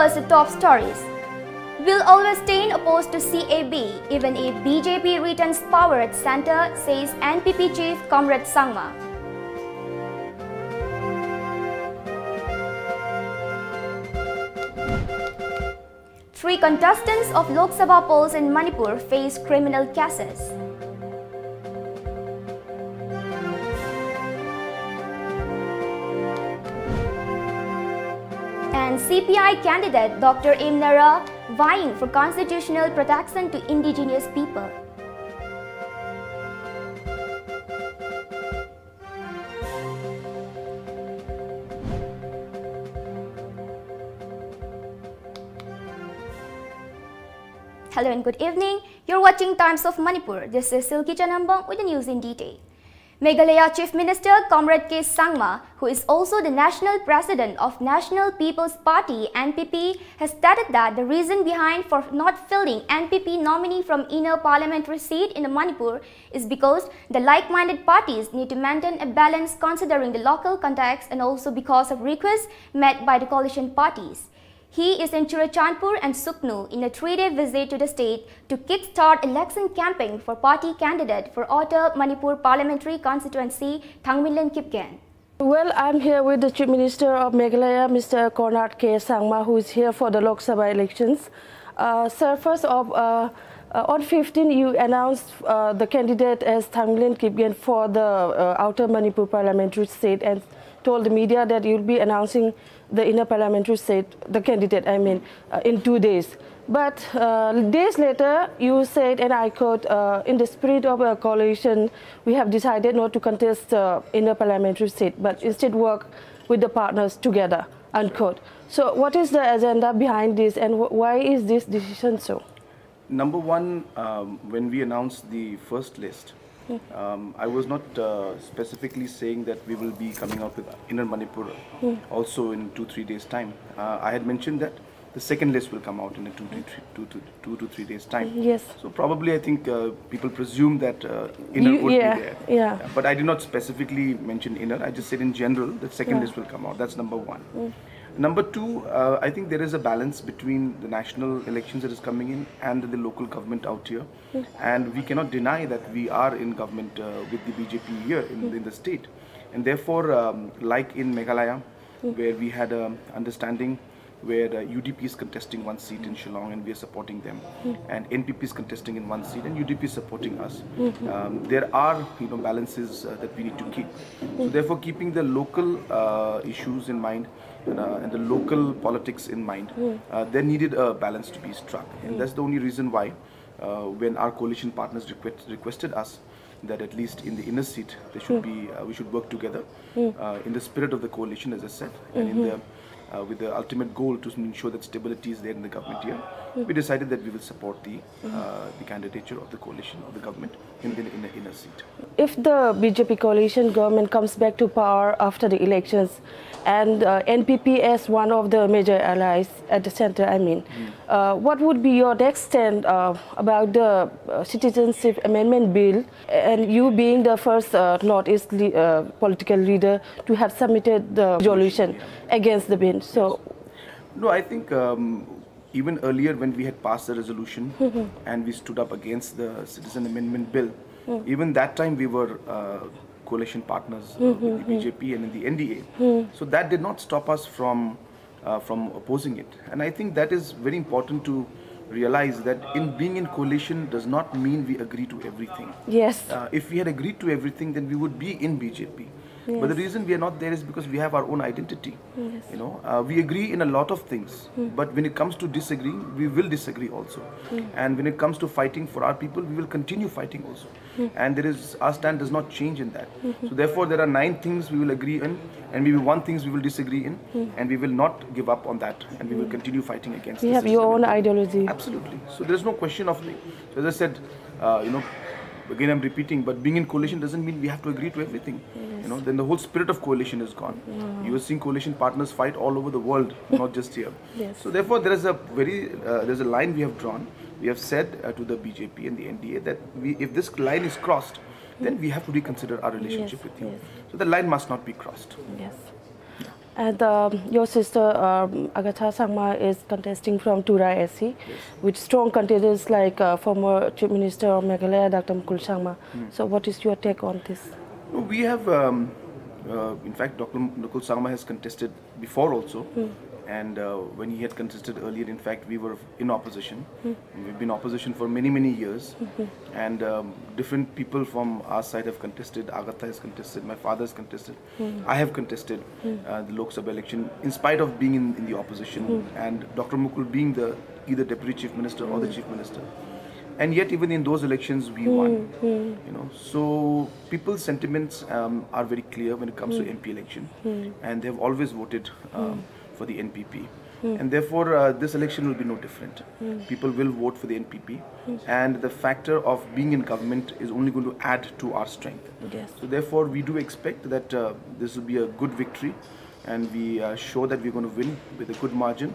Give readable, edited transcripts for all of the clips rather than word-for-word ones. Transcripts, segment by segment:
was the top stories. Will always stay opposed to CAB even if BJP returns power at centre, says NPP chief Comrade Sangma. Three contestants of Lok Sabha polls in Manipur face criminal cases. And CPI candidate Dr. Imnara vying for constitutional protection to indigenous people. Hello and good evening. You're watching Times of Manipur. This is Silky Chanambong with the news in detail. Meghalaya Chief Minister Comrade K. Sangma, who is also the National President of National People's Party (NPP), has stated that the reason behind for not filling NPP nominee from inner parliamentary seat in Manipur is because the like-minded parties need to maintain a balance considering the local context and also because of requests made by the coalition parties. He is in Churachandpur and Suknu in a 3-day visit to the state to kickstart election campaign for party candidate for Outer Manipur Parliamentary Constituency, Thangminlen Kipgen. Well, I'm here with the Chief Minister of Meghalaya, Mr. Comrade K. Sangma, who is here for the Lok Sabha elections. Sir, first off, on 15, you announced the candidate as Thangminlen Kipgen for the Outer Manipur Parliamentary State and told the media that you'll be announcing the inner parliamentary state, the candidate, in 2 days. But days later, you said, and I quote, in the spirit of a coalition, we have decided not to contest the inner parliamentary seat, but instead work with the partners together, unquote. So what is the agenda behind this and why is this decision so? Number one, when we announced the first list, I was not specifically saying that we will be coming out with Inner Manipur also in 2-3 days time. I had mentioned that the second list will come out in a 2 to 3 days time. Yes. So probably I think people presume that Inner would be there. Yeah. But I did not specifically mention Inner. I just said in general the second list will come out. That's number one. Number two, I think there is a balance between the national elections that is coming in and the local government out here. And we cannot deny that we are in government with the BJP here in the state. And therefore, like in Meghalaya, where we had an understanding where UDP is contesting 1 seat in Shillong and we are supporting them, and NPP is contesting in 1 seat and UDP is supporting us. There are balances that we need to keep. So therefore, keeping the local issues in mind and the local politics in mind, there needed a balance to be struck, and that's the only reason why when our coalition partners requested us that at least in the inner seat there should be we should work together in the spirit of the coalition, as I said, and in the with the ultimate goal to ensure that stability is there in the government here, we decided that we will support the candidature of the coalition of the government in the inner seat. If the BJP coalition government comes back to power after the elections and NPP as one of the major allies at the center, what would be your next stand about the Citizenship Amendment Bill and you being the first Northeast political leader to have submitted the resolution against the bill? So, no, I think even earlier when we had passed the resolution and we stood up against the Citizen Amendment Bill, even that time we were coalition partners with the BJP and in the NDA. So that did not stop us from opposing it. And I think that is very important to realize, that in being in coalition does not mean we agree to everything. Yes. If we had agreed to everything, then we would be in BJP. Yes. But the reason we are not there is because we have our own identity. Yes. We agree in a lot of things, but when it comes to disagreeing, we will disagree also. And when it comes to fighting for our people, we will continue fighting also. And our stand does not change in that. So therefore, there are 9 things we will agree in, and maybe 1 thing we will disagree in, and we will not give up on that, and we will continue fighting against. You have your own ideology. Absolutely. So there is no question of me. So as I said, again I'm repeating, but being in coalition doesn't mean we have to agree to everything. Yes. Then the whole spirit of coalition is gone. You are seeing coalition partners fight all over the world, not just here. Yes. So therefore there is there's a line we have drawn. We have said to the BJP and the NDA that if this line is crossed, then we have to reconsider our relationship with you. Yes. So the line must not be crossed. Yes. And your sister Agatha Sangma is contesting from Tura SC, Yes. with strong contenders like former Chief Minister of Meghalaya, Dr. Mukul Sangma. So what is your take on this? We have, in fact, Dr. Mukul Sangma has contested before also. And when he had contested earlier, in fact, we were in opposition. We've been opposition for many, many years. And different people from our side have contested. Agatha has contested, my father has contested. I have contested the Lok Sabha election in spite of being in the opposition. And Dr. Mukul being the either Deputy Chief Minister or the Chief Minister. And yet, even in those elections, we won. You know, so people's sentiments are very clear when it comes to MP election. And they have always voted for the NPP. And therefore, this election will be no different. People will vote for the NPP. And the factor of being in government is only going to add to our strength. Yes. So therefore, we do expect that this will be a good victory. And we are sure that we're going to win with a good margin.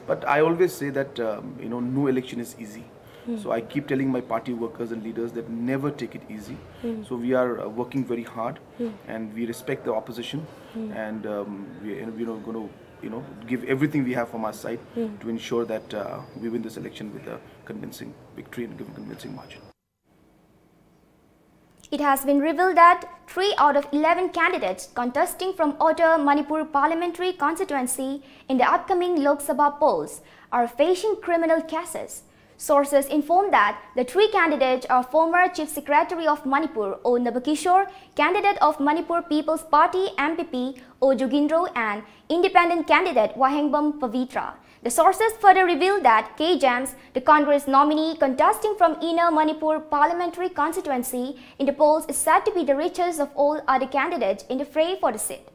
But I always say that, you know, no election is easy. So I keep telling my party workers and leaders that never take it easy. So we are working very hard, and we respect the opposition, and we're going to give everything we have from our side to ensure that we win this election with a convincing victory and give a convincing margin. It has been revealed that 3 out of 11 candidates contesting from Outer Manipur parliamentary constituency in the upcoming Lok Sabha polls are facing criminal cases. Sources inform that the 3 candidates are former Chief Secretary of Manipur O Nabakishore, candidate of Manipur People's Party MPP O Jugindro, and independent candidate Wahengbam Pavitra. The sources further reveal that K. James, the Congress nominee contesting from Inner Manipur parliamentary constituency in the polls, is said to be the richest of all other candidates in the fray for the seat.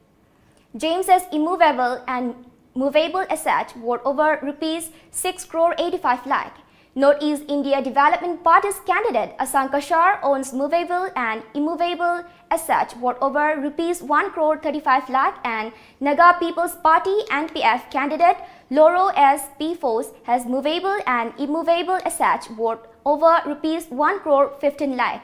James's immovable and movable assets worth over rupees 6 crore 85 lakh. Northeast India Development Party's candidate Asan Kashar owns movable and immovable assets worth over rupees 1 crore 35 lakh, and Naga People's Party NPF candidate Loro S. P. Fos has movable and immovable assets worth over rupees 1 crore 15 lakh.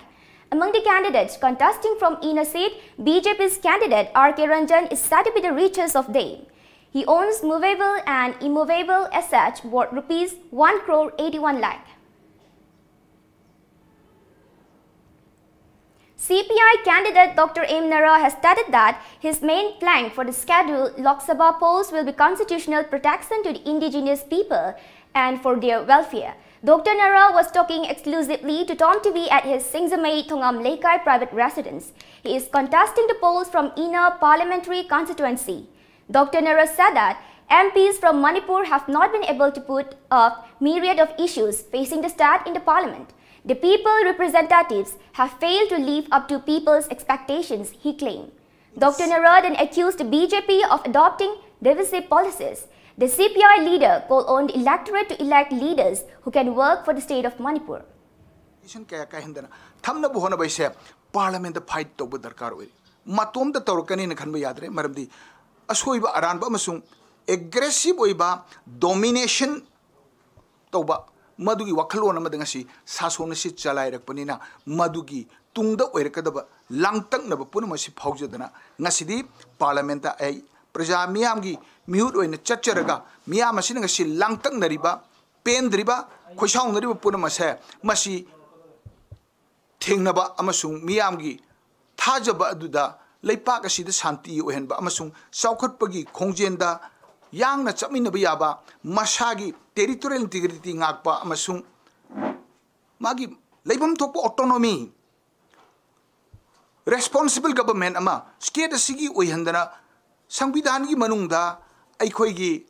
Among the candidates contesting from inner seat, BJP's candidate R.K. Ranjan is said to be the richest of them. He owns movable and immovable assets worth rupees 1 crore 81 lakh. CPI candidate Dr. M. Nara has stated that his main plank for the scheduled Lok Sabha polls will be constitutional protection to the indigenous people and for their welfare. Dr. Nara was talking exclusively to Tom TV at his Singsamay Thongam Lekay private residence. He is contesting the polls from Inner Parliamentary Constituency. Dr. Nara said that MPs from Manipur have not been able to put up myriad of issues facing the state in the parliament. The people representatives have failed to live up to people's expectations, he claimed. Dr. Nara then accused the BJP of adopting divisive policies. The CPI leader called on the electorate to elect leaders who can work for the state of Manipur. Parliament fight to Matom the Torkani and Kanba Yadre, Marabdi. Ashoiba Aranba Masung, aggressive oiba, domination toba, Madugi Wakalona Madangasi, Sasonasi Chalai Panina, Madugi, Tungda Orekadaba, Langtang Nabapunamasi Paujadana, Nasidi, Parliamenta A, Praja Miamgi, Mute in the Chacharaga, Miamasinasi, Langtang Nariba, Pen Driba, Koshang Riba Punamase, Masi Tingnaba Amasung, Miamgi, Tajaba Duda. Leipak asida santi ohenba amasung saukhatpagi khongjenda yangna chapminaba yaba masagi territorial integrity ngakpa amasung magi leibam thokpa autonomy responsible government ama state asigi oihandana sangbidan gi manungda aikhoigi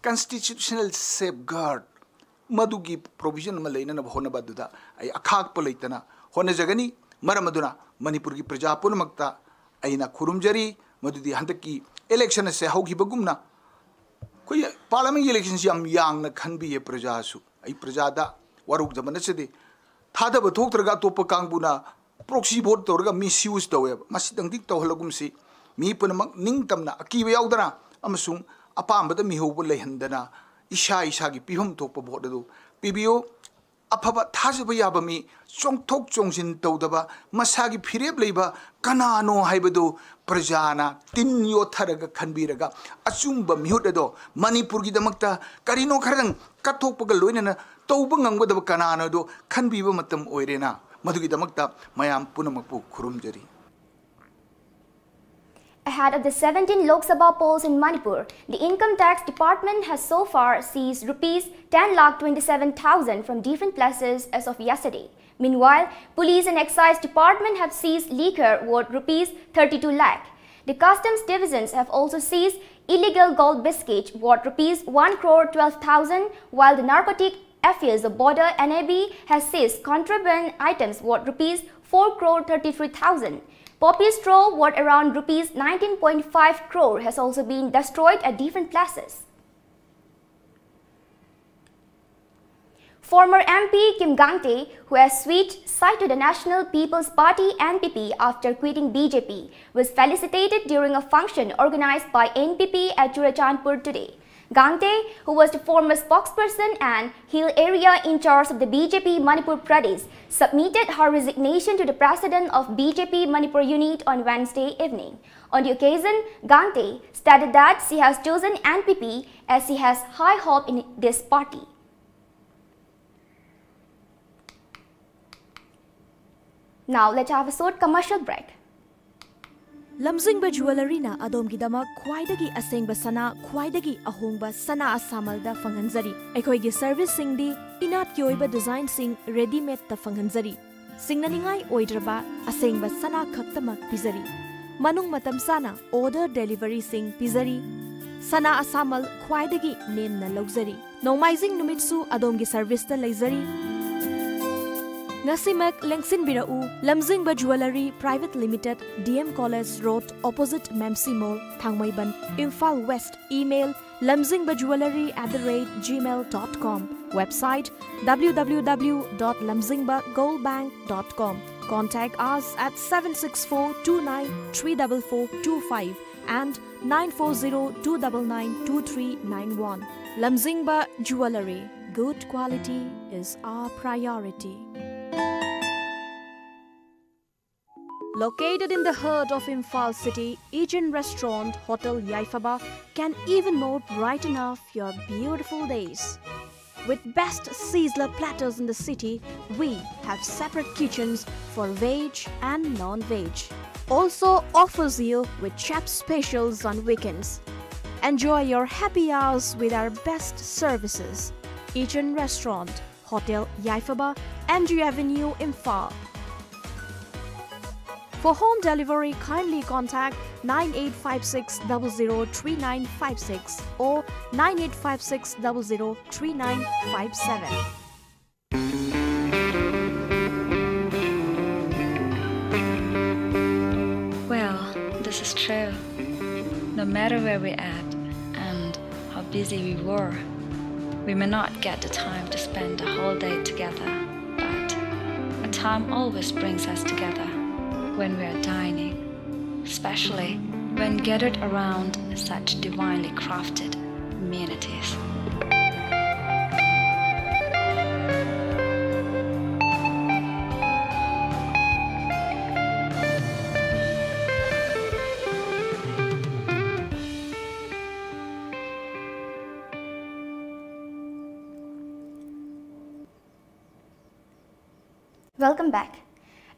constitutional safeguard madugi provision ma leina na honaba duda ai akhak palaitana hona jagani maramaduna manipur gi praja punamakta aina kurumjari madudi handaki election se haugi bagumna koi parliament elections yam yang na khanbi ye praja su ai praja da waruk jamana chede thada ba thoktraga topa kangbuna proxy vote torga misuse tawe masidang dik tawhalagum si mi punamak ningtamna akiba yaudana amasung apambada mi hobo lehandana isha gi pihum topa vote do pibio afaba thajaba yabami chongthok chongjin tawdaba masagi phireb leiba kanano haibado prajana tin yotharaga khanbiraga achumba mihudado manipur gi damakta karino kharang kathokpaga loinana tawba ngangbadaba kanano do khanbiba matam oirena madugi damakta mayam punamakpu khurumjari. Ahead of the 17 Lok Sabha polls in Manipur, the Income Tax Department has so far seized rupees 10,27,000 from different places as of yesterday. Meanwhile, Police and Excise Department have seized liquor worth rupees 32 lakh. The Customs Divisions have also seized illegal gold biscuits worth rupees 1,12,000, while the Narcotic Affairs of Border NAB has seized contraband items worth rupees 4,33,000. Poppy straw worth around rupees 19.5 crore has also been destroyed at different places. Former MP Kim Gangte, who has switched side to the National People's Party NPP after quitting BJP, was felicitated during a function organized by NPP at Churachandpur today. Gangte, who was the former spokesperson and Hill area in charge of the BJP Manipur Pradesh, submitted her resignation to the president of BJP Manipur unit on Wednesday evening. On the occasion, Gangte stated that she has chosen NPP as she has high hope in this party. Now let's have a short commercial break. lamjingba jewelry na adom khwaidagi asengba sana khwaidagi ahongba sana asamalda fanghanjari aikhoigi service singdi inat kyoiba design sing ready made ta fanghanjari singnaningai oidraba asengba sana khaktamak pizari manung matam sana order delivery sing pizari sana asamal khwaidagi nemna logzari nomaizing numitsu adomgi service ta leizari Ngasimak Lengsin Birau, Lamjingba Jewelry Private Limited, DM College Road, opposite Memsi Mall, Thangmaiban, Imphal West. Email lamjingbajewelry@gmail.com. Website www.lamjingbagoldbank.com. Contact us at 764293445 and 940-299-2391. Lamjingba Jewelry. Good quality is our priority. Located in the heart of Imphal city, Asian restaurant Hotel Yaifaba can even more brighten up your beautiful days. With best sizzler platters in the city, we have separate kitchens for veg and non-veg. Also offers you with chef specials on weekends. Enjoy your happy hours with our best services. Asian restaurant Hotel Yaifaba, MG Avenue, Imphal. For home delivery, kindly contact 9856003956 or 9856003957. Well, this is true. No matter where we're at and how busy we were, we may not get the time to spend the whole day together, but a time always brings us together when we are dining, especially when gathered around such divinely crafted amenities. Welcome back.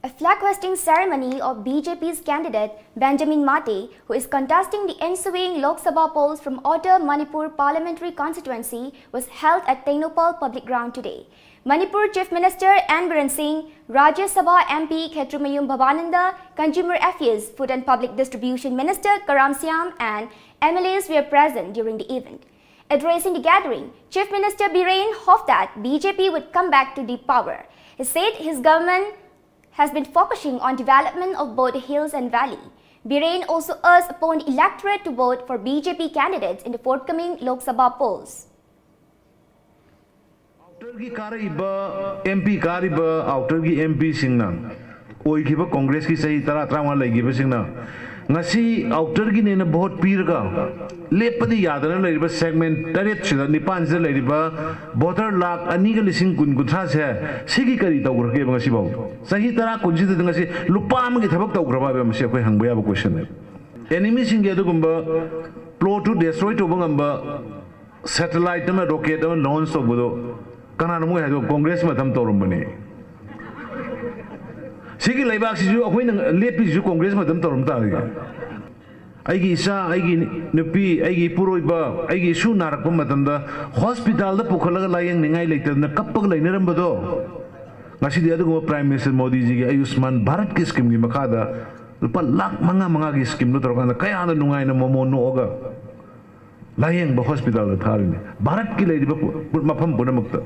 A flag hoisting ceremony of BJP's candidate Benjamin Mate, who is contesting the ensuing Lok Sabha polls from Outer Manipur Parliamentary Constituency, was held at Tengnopal Public Ground today. Manipur Chief Minister N. Biren Singh, Rajya Sabha MP Khetrumayum Bhavananda, Consumer Affairs, Food and Public Distribution Minister Karam Siam and MLAs were present during the event. Addressing the gathering, Chief Minister Biren hoped that BJP would come back to deep power. He said his government has been focusing on development of both hills and valley. Biren also urged upon the electorate to vote for BJP candidates in the forthcoming Lok Sabha polls. Outer ki kariba MP kariba outer ki MP singna oikiba Congress ki sahi tara trama lagi ba singna ngasi outer gi ne vote pirga lepadi yadana leriba segment taret sida nipan sida leriba voter lakh ani ga lising kun gutha se sigi kari tawgur ke ngasi baw sahi tara kunji de ngasi lupa am gi thabak tawgur ba masi koi hangba ya question ne enemy sing ge dugumba plot to destroy to bangamba satellite ma rocket ma launch to bodo kana mu ha congress ma tham tawrum bane sigi laibak sisu akoi nang lepi sisu congress ma tham tawrum ta ga aigi isa aigi nupi aigi puroiba aigi su narak pa matamda hospital da pukhalaga layang ningai leite na kappak laineram bado ngasi dia adu prime minister modi ji gi ayushman bharat ki scheme gi makada lupa lakh manga gi scheme no torkanda kaya na nungai na momo no oga layang ba hospital da tharini bharat ki leiba mafam punamakta.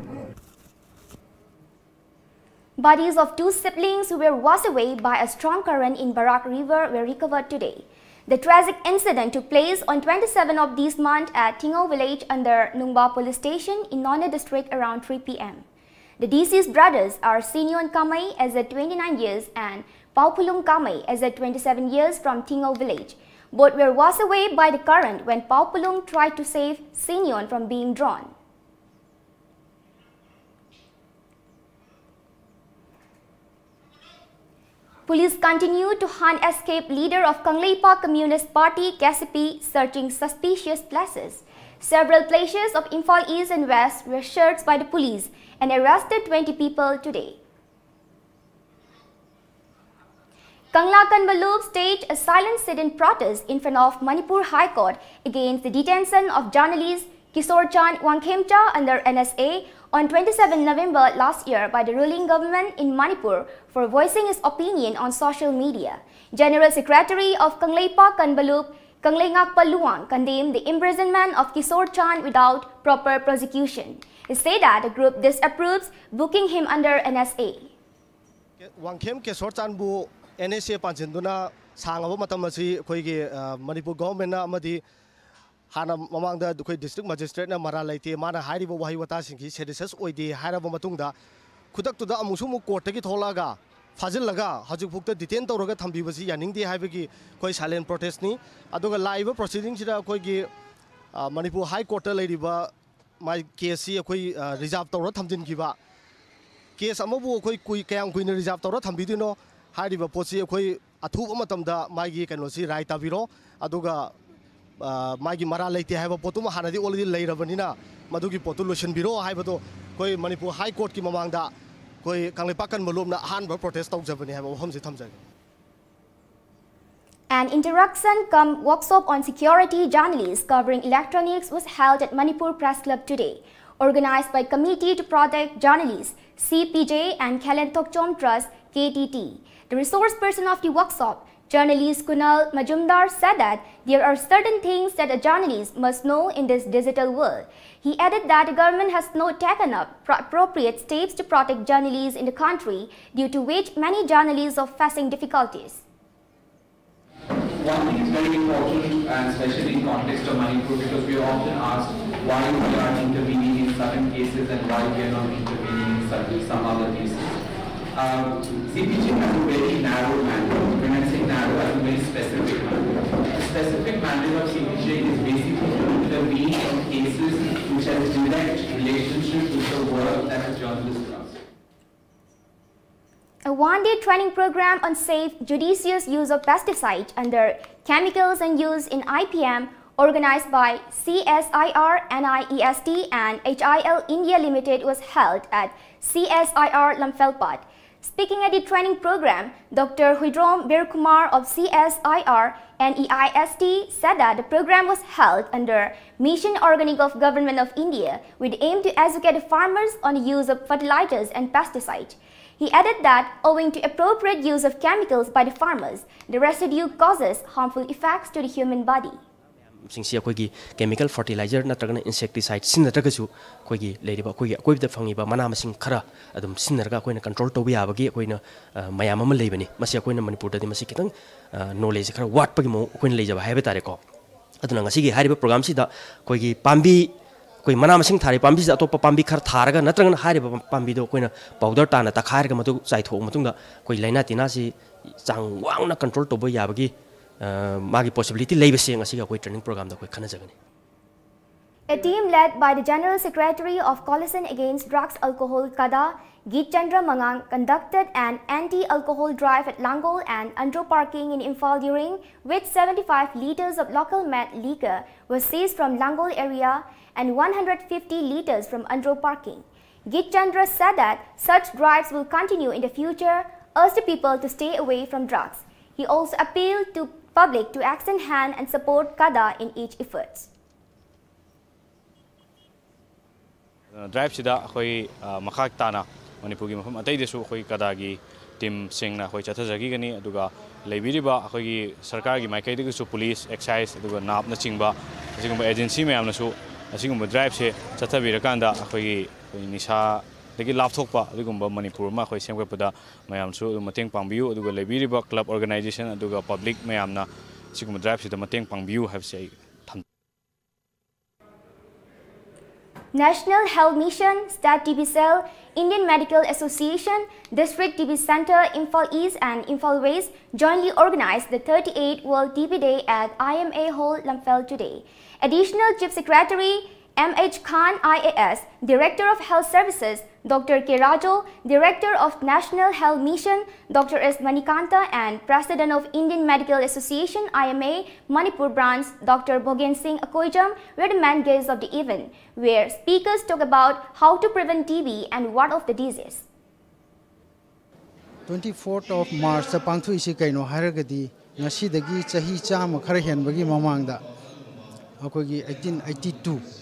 Bodies of two siblings who were washed away by a strong current in Barak River were recovered today. The tragic incident took place on 27 of this month at Tingau village under Nungba police station in Nona district around 3 p.m. The deceased brothers are Sinyon Kamai as at 29 years and Paupulung Kamai as at 27 years from Tingau village. Both were washed away by the current when Paupulung tried to save Sinyon from being drawn. Police continue to hunt escaped leader of Kangleipa Communist Party KCP searching suspicious places. Several places of Imphal East and West were searched by the police and arrested 20 people today. Kangla Kanbalub staged a silent sit-in protest in front of Manipur High Court against the detention of journalist Kishore Chand Wangkhemcha under NSA on 27 November last year by the ruling government in Manipur for voicing his opinion on social media. General Secretary of Kangleipa Kanbalub, Kanglengakpa Luang, condemned the imprisonment of Kishore Chand without proper prosecution. He said that the group disapproves booking him under NSA. Wangkhem Kishore Chand bu NSA panjinduna sangaba matamasi koigi Manipur government na amadi Hana Mamanga the district magistrate na Maralaite Mana Haribo Wahiwata Sinki Sedis Oidi Haraba Matunda Kudak to the Amusumu Kortaki Tolaga Fazilaga Hajupukta detained Toroga Tambibasi Yaning the Haviki Koi silent protest ni Adoga live proceedings Koigi Manipur High Court Lady my KSC Koi reserve Torah Tamdin Kiva Case Amabu Koi Kayang Queen reserve Torah Tambidino Hariba Posi Koi Atu Matamda Magi Kanosi Right Aviro Adoga Magi Mara Late have a potuma Hanadi already later Vanina, Maduki Potulution Bureau, Hibato, Koi Manipur High Court Kimamanga, Koi Kanglepakan Malumna, Hanba protest of Japan have a Homsi Tamsan. An interaction cum workshop on security journalists covering electronics was held at Manipur Press Club today, organized by Committee to Protect Journalists, CPJ and Khelentok Chom Trust, KTT. The resource person of the workshop, journalist Kunal Majumdar, said that there are certain things that a journalist must know in this digital world. He added that the government has not taken up appropriate steps to protect journalists in the country, due to which many journalists are facing difficulties. One thing is very important, and especially in context of Manipur, because we are often asked why we are intervening in certain cases and why we are not intervening in some other cases. CPG has a very narrow mandate. When I say narrow, I mean very specific mandate. The specific mandate of CPG is basically to intervene in cases which have a direct relationship with the work that a journalist does. A one-day training program on safe, judicious use of pesticides under chemicals and use in IPM, organized by CSIR, NIEST and HIL India Limited, was held at CSIR Lamfelpat. Speaking at the training program, Dr. Huidrom Birkumar of CSIR NEIST said that the program was held under Mission Organic of Government of India with aim to educate the farmers on the use of fertilizers and pesticides. He added that owing to appropriate use of chemicals by the farmers, the residue causes harmful effects to the human body. Chemical fertilizer natragana insecticide sinnatragasu koigi leiriba koigi akoibda fangiba mana masing khara adum sinnarga koina control tobi abagi koina mayam ama leibani masi koina manipur dadi masi kitang knowledge khara wat pagi mo koina leijaba haiba tare ko aduna ngasi gi hariba program si da koigi pambi koi mana masing thari pambi sa topa pambi khar tharaga natragana hariba pambi do koina powder ta na takhairga matu chai tho matungda koi laina tina si chang wangna control tobo yabagi magi possibility leibase ngasi ga koi training program da koi khana jagani. A team led by the General Secretary of Coalition Against Drugs Alcohol Kada, Git Chandra Mangang, conducted an anti-alcohol drive at Langol and Andro parking in Imphal during which 75 litres of local malt liquor was seized from Langol area and 150 litres from Andro parking. Git Chandra said that such drives will continue in the future, urged people to stay away from drugs. He also appealed to public to extend hand and support Kada in each effort. Drive sida khoi makhak tana manipur gi mafam atai desu khoi kada gi team singna khoi chathajagi gani aduga leibiriba khoi gi sarkar gi maikai de su police excise aduga nap na chingba asigumba agency mayam na su asigumba drive se chathabira kanda khoi gi nisha degi lapthokpa adigumba manipur ma khoi semgapda mayam su mateng pangbiu aduga leibiriba club organization aduga public mayam na asigumba drive sida mateng pangbiu have say National Health Mission, State TB Cell, Indian Medical Association, District TB Center, Imphal East and Imphal West jointly organized the 38th World TB Day at IMA Hall, Lamphel today. Additional Chief Secretary M.H. Khan IAS, Director of Health Services, Dr. K. Rajo, Director of National Health Mission, Dr. S. Manikanta, and President of Indian Medical Association IMA Manipur branch, Dr. Bhogen Singh Akoijam, were the main guests of the event, where speakers talk about how to prevent TB and what of the disease. 24th of March, pangthu isi kaino haragadi ngasi dagi chahi chama khara henbagi mamangda akogi 1882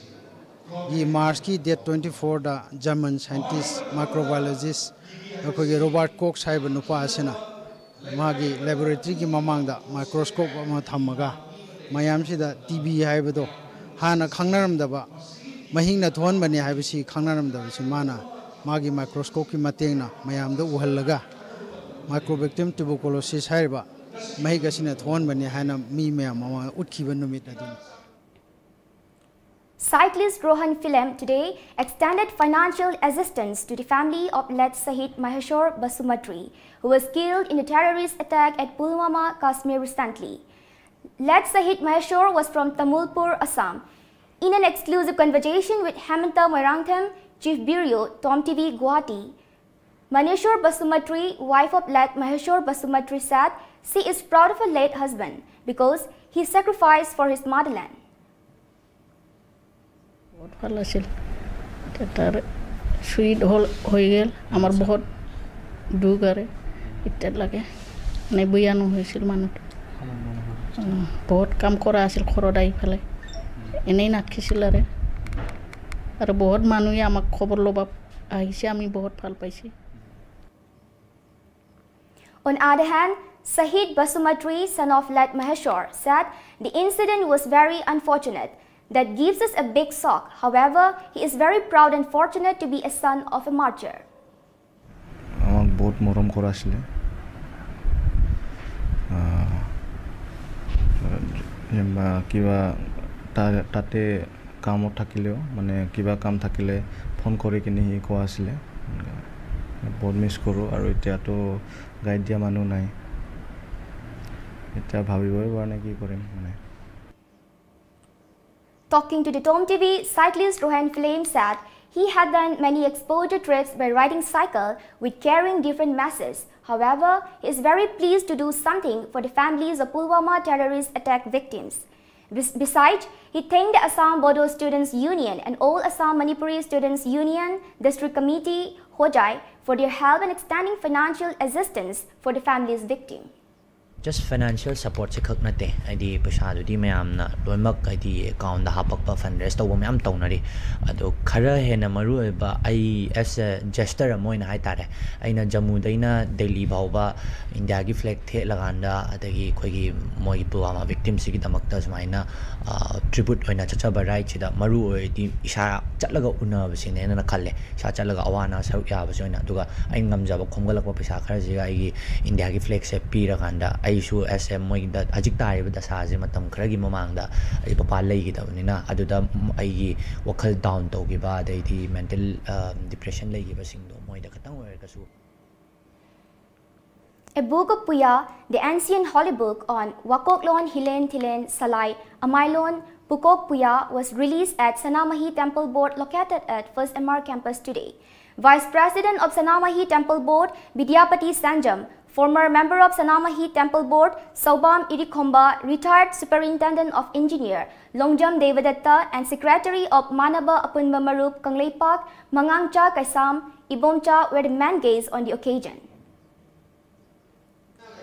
Ye March ki date 24 da German scientist microbiologist akogi Robert Koch saiba nupa asena magi laboratory ki mamangda microscope ama thamaga mayam sida TB haibado hana khangnaramdaba mahingna thon bani haibasi khangnaramdaba si mana magi microscope ki matengna mayamda uhallaga Mycobacterium tuberculosis haiba mahiga sina thon bani hana mi mayam mama utkhiba numit adun. Cyclist Rohan Philem today extended financial assistance to the family of late Shahid Maheshwar Basumatri, who was killed in a terrorist attack at Pulwama, Kashmir recently. Late Shahid Maheshwar was from Tamulpur, Assam. In an exclusive conversation with Hemanta Moirangtham, Chief Bureau, Tom TV, Guwahati, Maheshwar Basumatri, wife of late Maheshwar Basumatri, said she is proud of her late husband because he sacrificed for his motherland. बहुत भला सिल तेतर sweet हो गेल आमार बहुत दु करे इत्ते लगे नै बुयानो होइसिल मानुत बहुत काम करा आसिल खरदाई फेले एनै नाखिसिल आरो आरो बहुत मानुया आमाक खबर लबा आइसे आमी बहुत ভাল पाइছি. On other hand, Shahid Basumatri, son of late Maheshwar, said the incident was very unfortunate. That gives us a big shock. However, he is very proud and fortunate to be a son of a martyr. আমাক বহুত মৰম কৰাছিলে কিবা তাতে কামত থাকিলেও মানে কিবা কাম থাকিলে ফোন কৰি কিনে সি কোৱা আছিলে বহুত মিছ কৰোঁ আৰু এতিয়াতো গাইড দিয়া মানুহ নাই এতিয়া ভাবিবই পৰা নাই কি কৰিম মানে. Talking to the Tom TV, cyclist Rohan Philem said he had done many exposure trips by riding cycle with carrying different masses. However, he is very pleased to do something for the families of Pulwama terrorist attack victims. Besides, he thanked the Assam Bodo Students Union and all Assam Manipuri Students Union District Committee, Hojai, for their help in extending financial assistance for the families victim. Just financial support se khak nate adi paisa du di mayam na loimak adi account da hapak pa fundraise to mayam tawnari ado khara hena maru ba ai as a gesture amoina hai tare aina Jammu daina Delhi bawba India gi flag the laganda adagi khoi gi moi Pulwama victims gi damakta smaina tribute oina chacha barai chida maru oi di isa chatlaga una basine na khalle sa chatlaga awana sa ya basina duga ai ngamjaba khomgalak pa paisa khara jiga ai India gi flag se pi raganda aishu SM moi da ajik tare ba dasa je matam khragi mamangda ai papa lei gi dawni na aduda ai gi wakal down to gi ba dai di mental depression lei gi ba sing do moi da khatang wer ka su. A book of Puya, the ancient holy book on Wakoklon Hilen Thilen Salai Amailon Pukok Puya, was released at Sanamahi Temple Board located at First MR campus today. Vice President of Sanamahi Temple Board, Vidyapati Sanjam, former member of Sanamahi Temple Board, Saubam Irikomba, retired Superintendent of Engineer, Longjam Devadatta, and Secretary of Manaba Apunba Marup, Kangleipak, Mangangcha Kaisam, Ibomcha were the main guests on the occasion.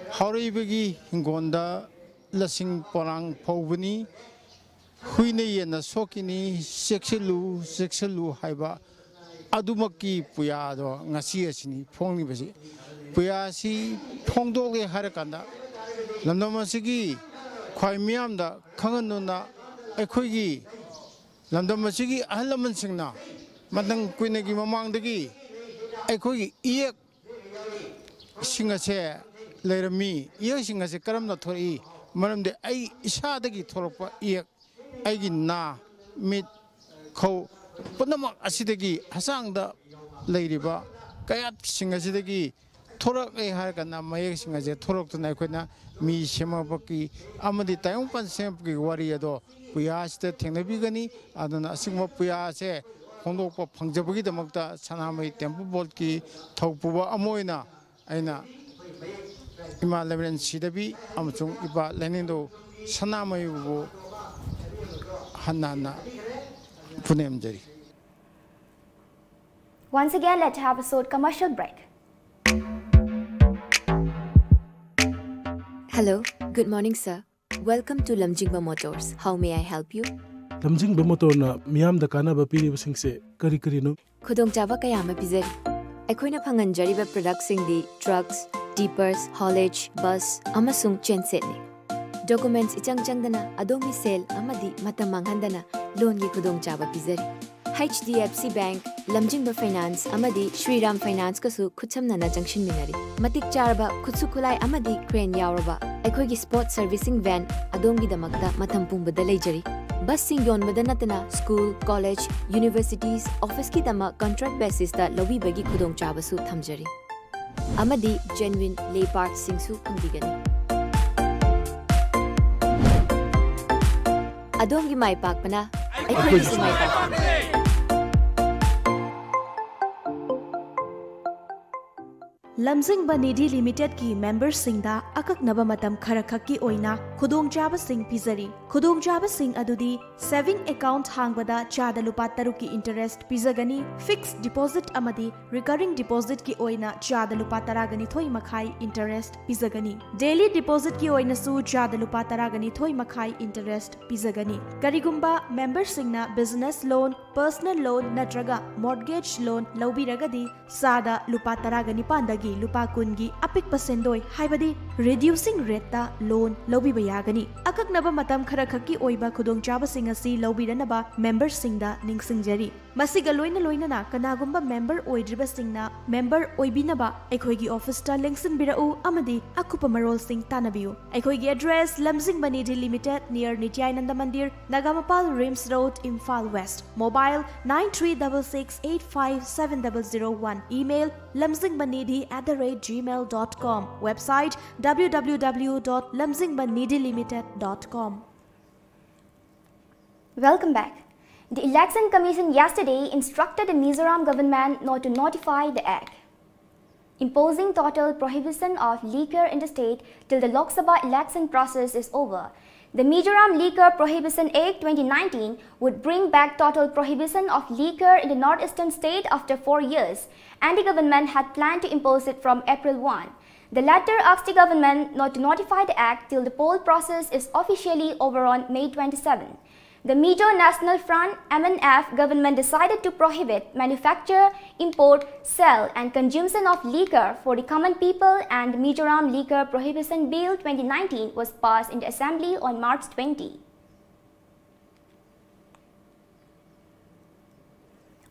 Hauribagi Hingonda Lasing Porang Povani Huine and Sokini Sexelu Haiba Adumaki Puyado Nasiasini Pongi Puyasi Pongdole Harakanda Landamasigi Kwaimiamda Kanganuna Equigi Landamasigi Alamansingna Madang Quinagi Mamangdagi Equigi Eak Singase Later me, Yashing as a Karamna Tori, Madam de I Shadagi Toropa Eak Agina Mid Ko Panama Asidagi Hasang the Ladyba Kayat Singasidagi Torak a Harkana Mayasing as a Torok to Nakuna Mi Shemabaki Amadi Tayumpan Sempi Warriado Puyas the Tenabigani Adana Singma Puyase Hondo Pangjabugi the Mokta Sanami Temple Bolki Topuba Amoina Aina Ima Lebanon Sidabi Amazon Iba Lenindo Sanamayu Hanana Punemjari. Once again, let's have a short commercial break. Hello, good morning, sir. Welcome to Lamjingba Motors. How may I help you? Lamjingba Motor na miyam da kana ba piri basing se kari kari no. Khudong chaba kaya ma pizari. Aikoina phanganjari ba products sing trucks, tippers, haulage, bus, amasung genset ni. Documents ichang changdana adomi sale amadi matamang handana loan gi khudong chaba pizari. HDFC Bank, Lamjingba Finance amadi Shriram Finance kasu khutsamna na junction minari. Matik charba khutsu khulai amadi crane yauraba. Aikoi gi sport servicing van adongi damakta matampung badalai jari. Bus sing yon madanatana school, college, universities, office ki dama contract basis da lobi bagi khudong chaba su thamjari. Amadi genuine lay parts singsu pangdigani. Adongi mai pakpana, aikoi gi mai pakpana. Lamjingba Nidhi Limited ki members singda akaknaba matam kharakaki oina khudongchaba sing pizari. Khudongchaba sing adudi saving account hangbada chada lupa taru ki interest pizagani, fixed deposit amadi recurring deposit ki oina chada lupa taragani thoi makhai interest pizagani. Daily deposit ki oina su chada lupa taragani thoi makhai interest pizagani. Karigumba members singna business loan, personal loan natraga mortgage loan laubiragadi sada lupa taragani pandagi Lupa Kungi apik pasendoi haibadi reducing rate ta loan lobi bayagani akaknaba matam kharakaki oiba khudong chaba sing asi lobiranaba member singda ningsingjari masiga loina na kanagumba member oidriba singna member oibinaba aikhoigi office ta lengsin birau amadi akupa marol sing tanabiu aikhoigi address Lamjingba Nidhi Limited near Nityananda Mandir Nagamapal Rims Road Imphal West mobile 9366857001 email lamjingbanidhi@gmail.com website www.lamjingbanidhilimited.com. Welcome back. The Election Commission yesterday instructed the Mizoram government not to notify the Act imposing total prohibition of liquor in the state till the Lok Sabha election process is over. The Mizoram Liquor Prohibition Act 2019 would bring back total prohibition of liquor in the northeastern state after 4 years, and the government had planned to impose it from April 1. The latter asked the government not to notify the act till the poll process is officially over on May 27. The Mizo National Front (MNF) government decided to prohibit manufacture, import, sale and consumption of liquor for the common people, and the Mizoram Liquor Prohibition Bill 2019 was passed in the Assembly on March 20.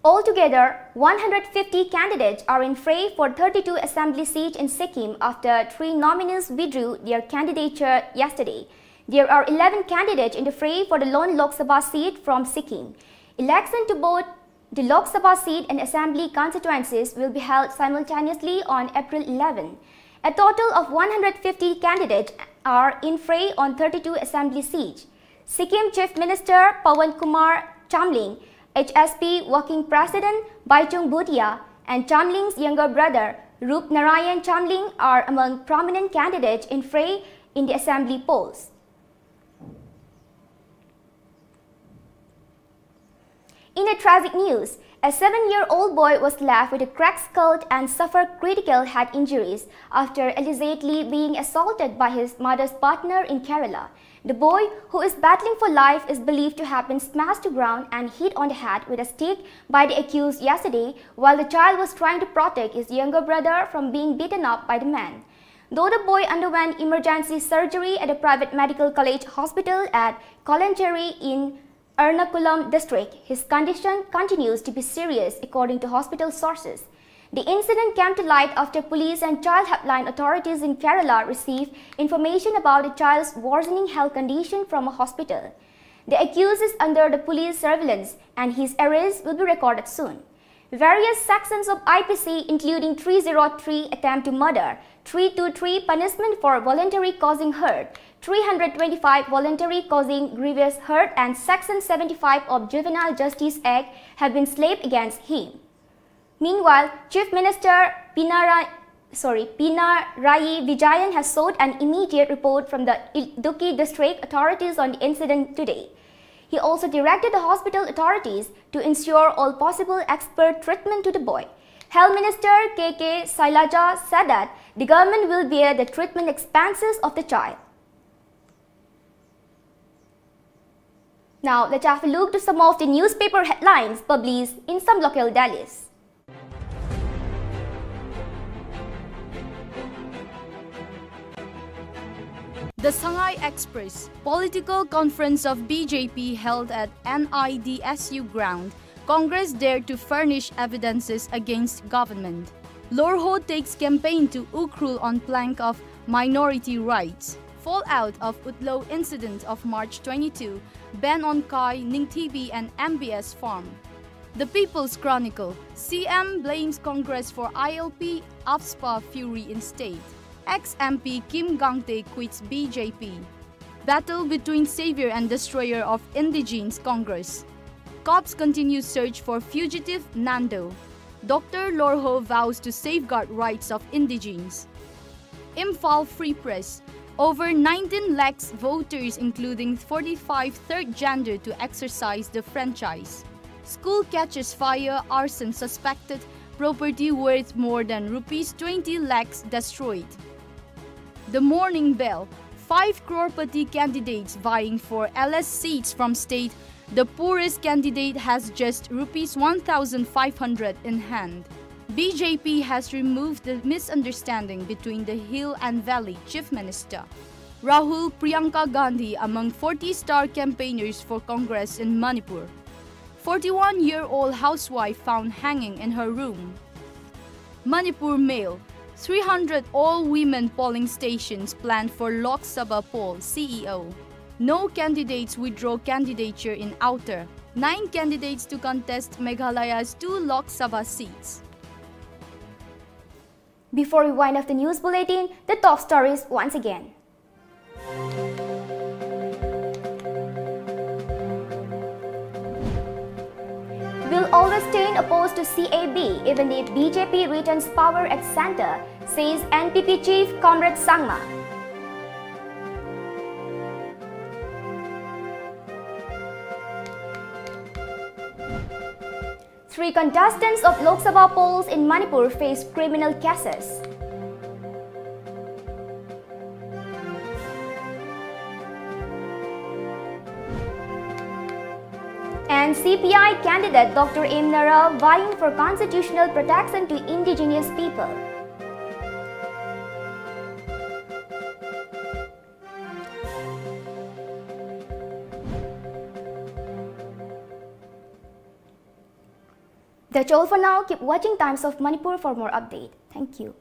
Altogether, 150 candidates are in fray for 32 assembly seats in Sikkim after 3 nominees withdrew their candidature yesterday. There are 11 candidates in the fray for the lone Lok Sabha seat from Sikkim. Election to both The Lok Sabha seat and Assembly constituencies will be held simultaneously on April 11. A total of 150 candidates are in fray on 32 Assembly seats. Sikkim Chief Minister Pawan Kumar Chamling, HSP Working President Baichung Bhutia, and Chamling's younger brother Rup Narayan Chamling are among prominent candidates in fray in the Assembly polls. In a tragic news, a 7-year-old boy was left with a cracked skull and suffered critical head injuries after allegedly being assaulted by his mother's partner in Kerala. The boy, who is battling for life, is believed to have been smashed to ground and hit on the head with a stick by the accused yesterday, while the child was trying to protect his younger brother from being beaten up by the man. Though the boy underwent emergency surgery at a private medical college hospital at Kolanchery in Ernakulam district, his condition continues to be serious according to hospital sources. The incident came to light after police and child helpline authorities in Kerala received information about the child's worsening health condition from a hospital. The accused is under the police surveillance and his arrest will be recorded soon. Various sections of IPC, including 303 attempt to murder, 323 punishment for voluntary causing hurt, 325 voluntary causing grievous hurt, and Section 75 of Juvenile Justice Act have been slapped against him. Meanwhile, Chief Minister Pinarayi Vijayan has sought an immediate report from the Idukki district authorities on the incident today. He also directed the hospital authorities to ensure all possible expert treatment to the boy. Health Minister K.K. Sailaja said that the government will bear the treatment expenses of the child. Now, let's have a look to some of the newspaper headlines published in some local dailies. The Shanghai Express political conference of BJP held at NIDSU ground. Congress dared to furnish evidences against government. Lorho takes campaign to Ukhrul on plank of minority rights. Fallout of Utlo incident of March 22. Ban on Kai, Ningtibi and MBS farm. The People's Chronicle. CM blames Congress for ILP, AFSPA fury in state. Ex-MP Kim Gangtae quits BJP. Battle between savior and destroyer of Indigenes Congress. Cops continue search for fugitive Nando. Dr. Lorho vows to safeguard rights of Indigenes. Imphal Free Press. Over 19 lakhs voters, including 45 third gender, to exercise the franchise. School catches fire, arson suspected, property worth more than rupees 20 lakhs destroyed. The Morning Bell. 5 crorepati candidates vying for LS seats from state. The poorest candidate has just rupees 1,500 in hand. BJP has removed the misunderstanding between the Hill and Valley Chief Minister. Rahul Priyanka Gandhi among 40 star campaigners for Congress in Manipur. 41-year-old housewife found hanging in her room. Manipur Mail. 300 all-women polling stations planned for Lok Sabha poll, CEO. No candidates withdraw candidature in Outer. 9 candidates to contest Meghalaya's 2 Lok Sabha seats. Before we wind up the news bulletin, the top stories once again. Will always stay opposed to CAB even if BJP retains power at center, says NPP Chief Comrade Sangma. Three contestants of Lok Sabha polls in Manipur face criminal cases. And CPI candidate Dr. M. Nara vying for constitutional protection to indigenous people. That's all for now. Keep watching Times of Manipur for more update. Thank you.